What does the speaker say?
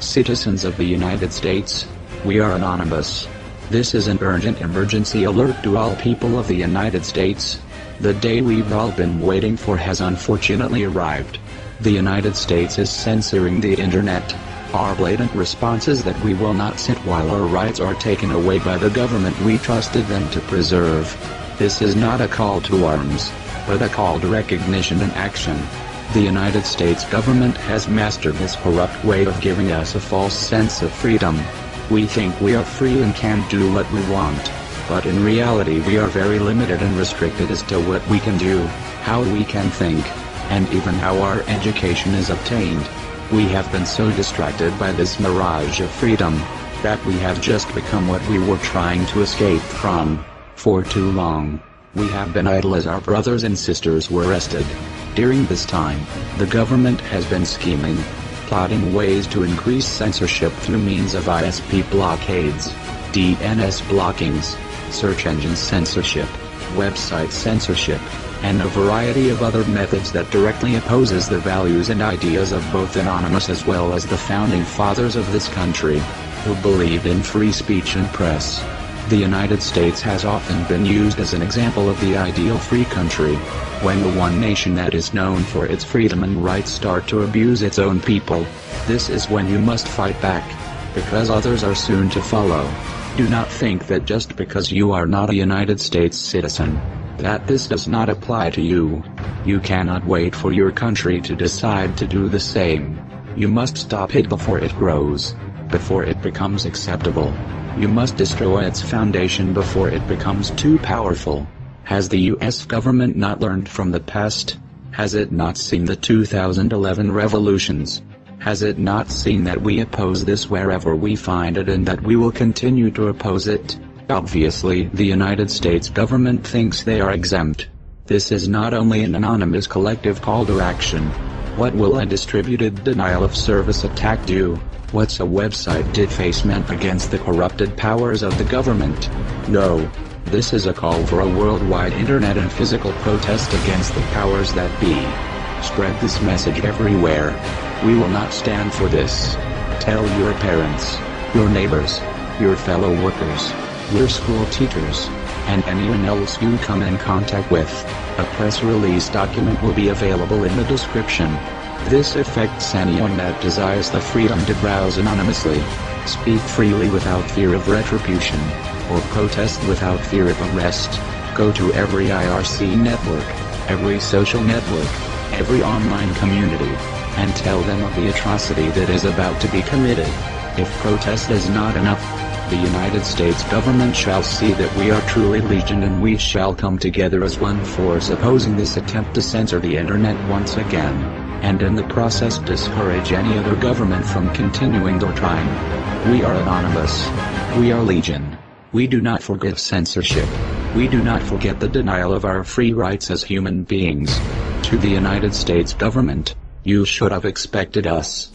Citizens of the United States, we are anonymous. This is an urgent emergency alert to all people of the United States. The day we've all been waiting for has unfortunately arrived. The United States is censoring the internet. Our blatant response is that we will not sit while our rights are taken away by the government we trusted them to preserve. This is not a call to arms, but a call to recognition and action. The United States government has mastered this corrupt way of giving us a false sense of freedom. We think we are free and can do what we want, but in reality we are very limited and restricted as to what we can do, how we can think, and even how our education is obtained. We have been so distracted by this mirage of freedom, that we have just become what we were trying to escape from. For too long, we have been idle as our brothers and sisters were arrested. During this time, the government has been scheming, plotting ways to increase censorship through means of ISP blockades, DNS blockings, search engine censorship, website censorship, and a variety of other methods that directly opposes the values and ideas of both Anonymous as well as the founding fathers of this country, who believed in free speech and press. The United States has often been used as an example of the ideal free country. When the one nation that is known for its freedom and rights start to abuse its own people, this is when you must fight back, because others are soon to follow. Do not think that just because you are not a United States citizen, that this does not apply to you. You cannot wait for your country to decide to do the same. You must stop it before it grows, before it becomes acceptable. You must destroy its foundation before it becomes too powerful. Has the US government not learned from the past? Has it not seen the 2011 revolutions? Has it not seen that we oppose this wherever we find it and that we will continue to oppose it? Obviously, the United States government thinks they are exempt. This is not only an anonymous collective call to action. What will a distributed denial of service attack do? What's a website defacement against the corrupted powers of the government? No. This is a call for a worldwide internet and physical protest against the powers that be. Spread this message everywhere. We will not stand for this. Tell your parents, your neighbors, your fellow workers, your school teachers, and anyone else you come in contact with. A press release document will be available in the description. This affects anyone that desires the freedom to browse anonymously, speak freely without fear of retribution, or protest without fear of arrest. Go to every IRC network, every social network, every online community, and tell them of the atrocity that is about to be committed. If protest is not enough, the United States government shall see that we are truly legion and we shall come together as one force opposing this attempt to censor the internet once again, and in the process discourage any other government from continuing their trying. We are anonymous. We are legion. We do not forget censorship. We do not forget the denial of our free rights as human beings. To the United States government, you should have expected us.